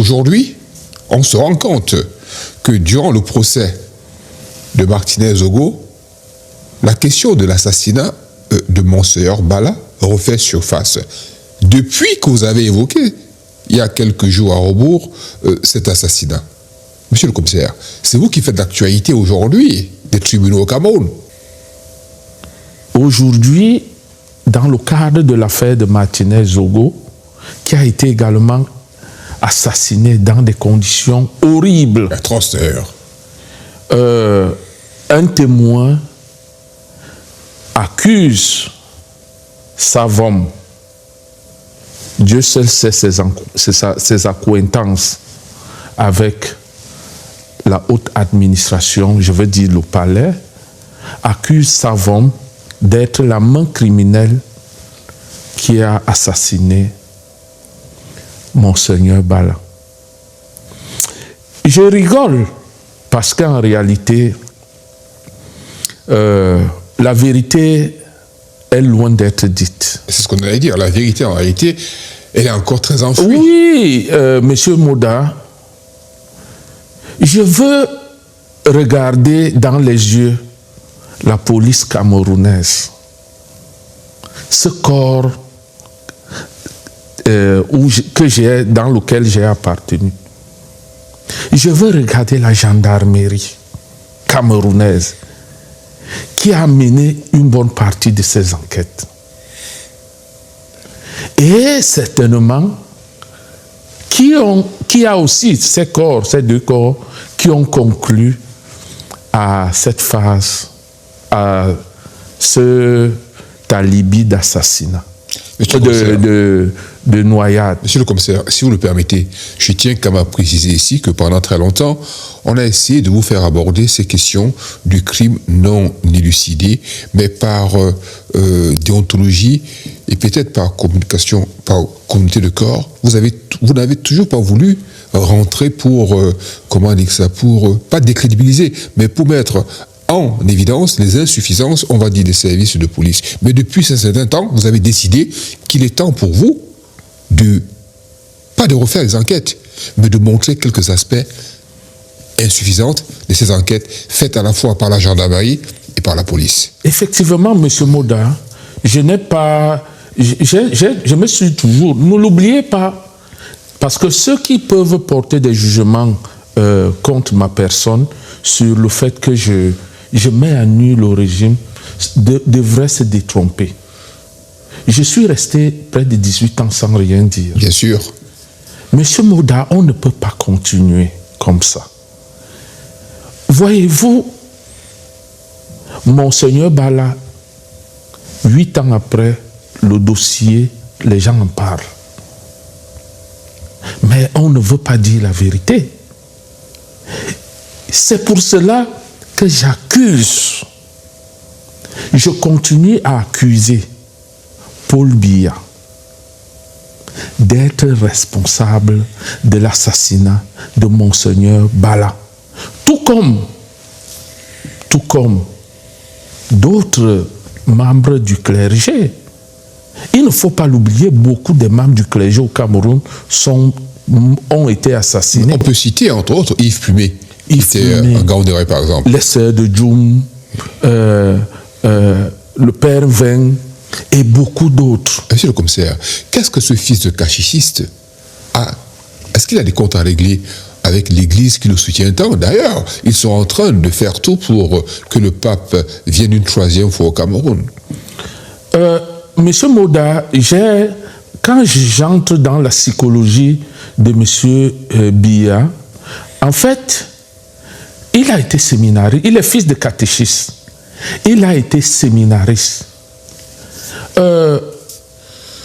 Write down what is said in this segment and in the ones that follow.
Aujourd'hui, on se rend compte que durant le procès de Martinez-Zogo, la question de l'assassinat de Monseigneur Bala refait surface. Depuis que vous avez évoqué, il y a quelques jours à rebours, cet assassinat. Monsieur le commissaire, c'est vous qui faites l'actualité aujourd'hui des tribunaux au Cameroun. Aujourd'hui, dans le cadre de l'affaire de Martinez-Zogo, qui a été également assassiné dans des conditions horribles. Atroce d'ailleurs. Un témoin accuse Savom. Dieu seul sait ses accointances avec la haute administration, je veux dire le palais, accuse Savom d'être la main criminelle qui a assassiné Monseigneur Bala. Je rigole parce qu'en réalité, la vérité est loin d'être dite. C'est ce qu'on allait dire. La vérité, en réalité, elle est encore très enfouie. Oui, Monsieur Moda, je veux regarder dans les yeux la police camerounaise. Ce corps dans lequel j'ai appartenu. Je veux regarder la gendarmerie camerounaise qui a mené une bonne partie de ces enquêtes. Et certainement, qui a aussi ces deux corps, qui ont conclu à cette phase, à ce alibi d'assassinat, de noyade. Monsieur le commissaire, si vous le permettez, je tiens quand même à préciser ici que pendant très longtemps, on a essayé de vous faire aborder ces questions du crime non élucidé, mais par déontologie et peut-être par communication, par communauté de corps. Vous n'avez toujours pas voulu rentrer pour, comment dire ça, pour, pas décrédibiliser, mais pour mettre en évidence les insuffisances, on va dire, des services de police. Mais depuis un certain temps, vous avez décidé qu'il est temps pour vous pas de refaire les enquêtes, mais de montrer quelques aspects insuffisants de ces enquêtes faites à la fois par la gendarmerie et par la police. Effectivement, Monsieur Moda, je me suis toujours, ne l'oubliez pas, parce que ceux qui peuvent porter des jugements contre ma personne sur le fait que je mets à nu le régime devraient se détromper. Je suis resté près de 18 ans sans rien dire. Bien sûr. Monsieur Moda, on ne peut pas continuer comme ça. Voyez-vous, Monseigneur Bala, 8 ans après, le dossier, les gens en parlent. Mais on ne veut pas dire la vérité. C'est pour cela que j'accuse. Je continue à accuser Paul Biya d'être responsable de l'assassinat de Monseigneur Bala. Tout comme d'autres membres du clergé. Il ne faut pas l'oublier, beaucoup des membres du clergé au Cameroun ont été assassinés. On peut citer entre autres Yves Plumet, qui était un Gaoundéré par exemple. Les sœurs de Djoum, le père Veng et beaucoup d'autres. Monsieur le commissaire, qu'est-ce que ce fils de cachichiste a? Est-ce qu'il a des comptes à régler avec l'Église qui le soutient tant? D'ailleurs, ils sont en train de faire tout pour que le pape vienne une 3e fois au Cameroun. Monsieur Moda, quand j'entre dans la psychologie de Monsieur Biya, en fait, il a été séminariste, il est fils de catéchiste, il a été séminariste.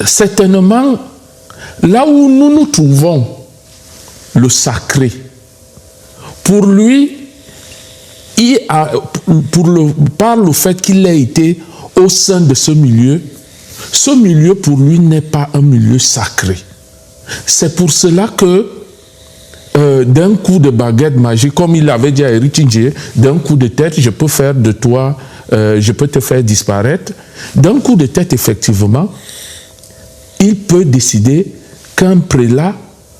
Certainement, là où nous nous trouvons, le sacré, pour lui, par le fait qu'il ait été au sein de ce milieu pour lui n'est pas un milieu sacré. C'est pour cela que d'un coup de baguette magique, comme il avait dit à Eric Tindjé, d'un coup de tête, je peux faire de toi, je peux te faire disparaître. D'un coup de tête, effectivement, il peut décider qu'un prélat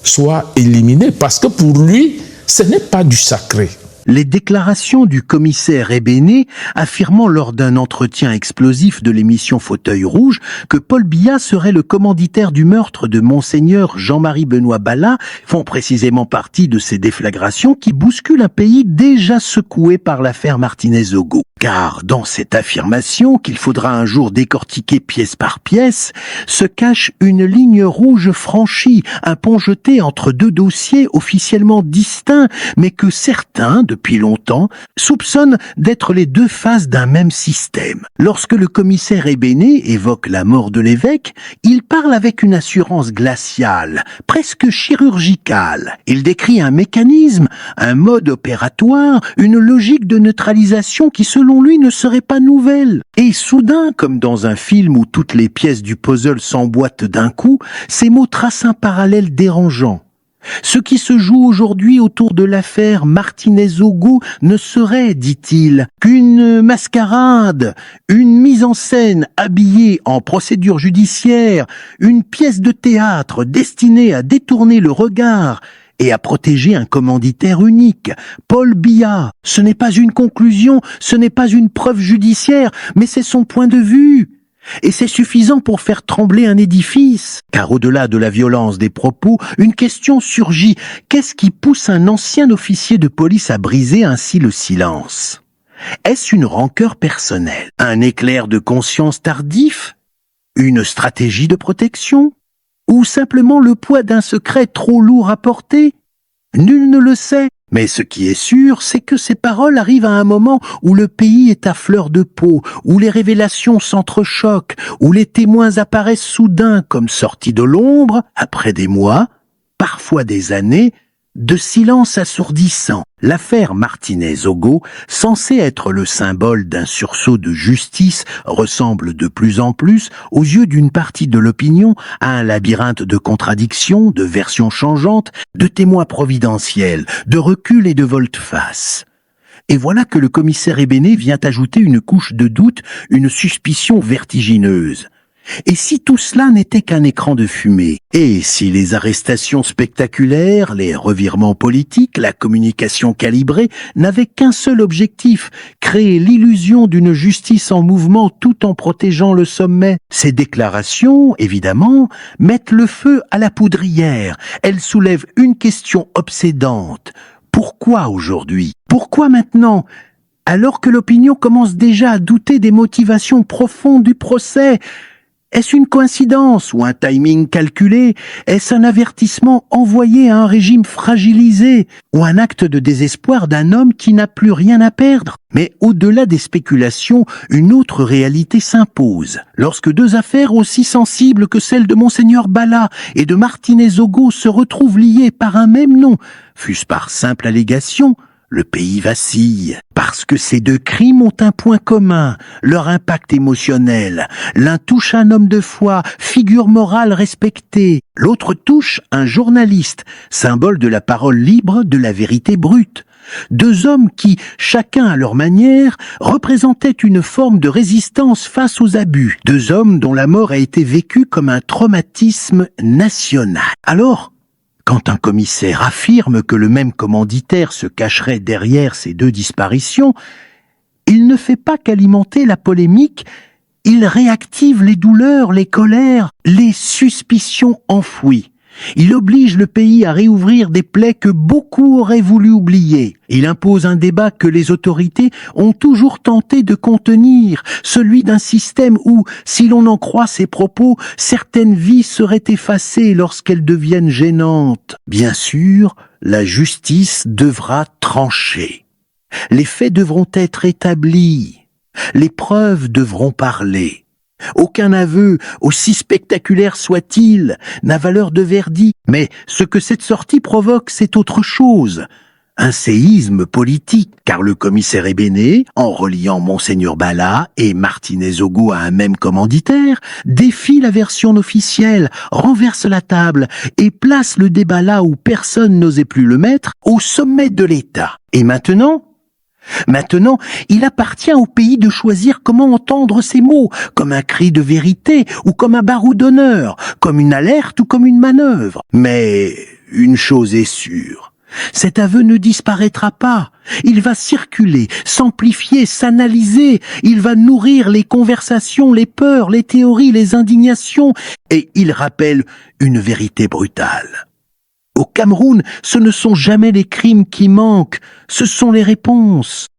soit éliminé, parce que pour lui, ce n'est pas du sacré. Les déclarations du commissaire Ébéné affirmant lors d'un entretien explosif de l'émission Fauteuil Rouge que Paul Biya serait le commanditaire du meurtre de Monseigneur Jean-Marie Benoît Bala font précisément partie de ces déflagrations qui bousculent un pays déjà secoué par l'affaire Martinez-Ogo. Car dans cette affirmation, qu'il faudra un jour décortiquer pièce par pièce, se cache une ligne rouge franchie, un pont jeté entre deux dossiers officiellement distincts, mais que certains, depuis longtemps, soupçonnent d'être les deux faces d'un même système. Lorsque le commissaire Ébéné évoque la mort de l'évêque, il parle avec une assurance glaciale, presque chirurgicale. Il décrit un mécanisme, un mode opératoire, une logique de neutralisation qui, selon lui, ne serait pas nouvelle. Et soudain, comme dans un film où toutes les pièces du puzzle s'emboîtent d'un coup, ces mots tracent un parallèle dérangeant. Ce qui se joue aujourd'hui autour de l'affaire Martinez-Ogo ne serait, dit-il, qu'une mascarade, une mise en scène habillée en procédure judiciaire, une pièce de théâtre destinée à détourner le regard et à protéger un commanditaire unique, Paul Biya. Ce n'est pas une conclusion, ce n'est pas une preuve judiciaire, mais c'est son point de vue. Et c'est suffisant pour faire trembler un édifice. Car au-delà de la violence des propos, une question surgit. Qu'est-ce qui pousse un ancien officier de police à briser ainsi le silence? Est-ce une rancœur personnelle? Un éclair de conscience tardif? Une stratégie de protection? Ou simplement le poids d'un secret trop lourd à porter? Nul ne le sait. Mais ce qui est sûr, c'est que ces paroles arrivent à un moment où le pays est à fleur de peau, où les révélations s'entrechoquent, où les témoins apparaissent soudain comme sortis de l'ombre, après des mois, parfois des années, de silence assourdissant. L'affaire Martinez-Ogo, censée être le symbole d'un sursaut de justice, ressemble de plus en plus, aux yeux d'une partie de l'opinion, à un labyrinthe de contradictions, de versions changeantes, de témoins providentiels, de recul et de volte-face. Et voilà que le commissaire Ébéné vient ajouter une couche de doute, une suspicion vertigineuse. Et si tout cela n'était qu'un écran de fumée? Et si les arrestations spectaculaires, les revirements politiques, la communication calibrée n'avaient qu'un seul objectif, créer l'illusion d'une justice en mouvement tout en protégeant le sommet? Ces déclarations, évidemment, mettent le feu à la poudrière. Elles soulèvent une question obsédante. Pourquoi aujourd'hui? Pourquoi maintenant? Alors que l'opinion commence déjà à douter des motivations profondes du procès? Est-ce une coïncidence ou un timing calculé? Est-ce un avertissement envoyé à un régime fragilisé? Ou un acte de désespoir d'un homme qui n'a plus rien à perdre? Mais au-delà des spéculations, une autre réalité s'impose. Lorsque deux affaires aussi sensibles que celle de Monseigneur Bala et de Martinez-Ogo se retrouvent liées par un même nom, fût-ce par simple allégation, le pays vacille, parce que ces deux crimes ont un point commun, leur impact émotionnel. L'un touche un homme de foi, figure morale respectée. L'autre touche un journaliste, symbole de la parole libre, de la vérité brute. Deux hommes qui, chacun à leur manière, représentaient une forme de résistance face aux abus. Deux hommes dont la mort a été vécue comme un traumatisme national. Alors, quand un commissaire affirme que le même commanditaire se cacherait derrière ces deux disparitions, il ne fait pas qu'alimenter la polémique, il réactive les douleurs, les colères, les suspicions enfouies. Il oblige le pays à réouvrir des plaies que beaucoup auraient voulu oublier. Il impose un débat que les autorités ont toujours tenté de contenir, celui d'un système où, si l'on en croit ses propos, certaines vies seraient effacées lorsqu'elles deviennent gênantes. Bien sûr, la justice devra trancher. Les faits devront être établis. Les preuves devront parler. Aucun aveu, aussi spectaculaire soit-il, n'a valeur de verdict. Mais ce que cette sortie provoque, c'est autre chose. Un séisme politique, car le commissaire Ébéné, en reliant Monseigneur Bala et Martinez-Ogo à un même commanditaire, défie la version officielle, renverse la table et place le débat là où personne n'osait plus le mettre, au sommet de l'État. Et maintenant, Maintenant, il appartient au pays de choisir comment entendre ces mots, comme un cri de vérité ou comme un barreau d'honneur, comme une alerte ou comme une manœuvre. Mais une chose est sûre, cet aveu ne disparaîtra pas. Il va circuler, s'amplifier, s'analyser. Il va nourrir les conversations, les peurs, les théories, les indignations. Et il rappelle une vérité brutale. Au Cameroun, ce ne sont jamais les crimes qui manquent, ce sont les réponses.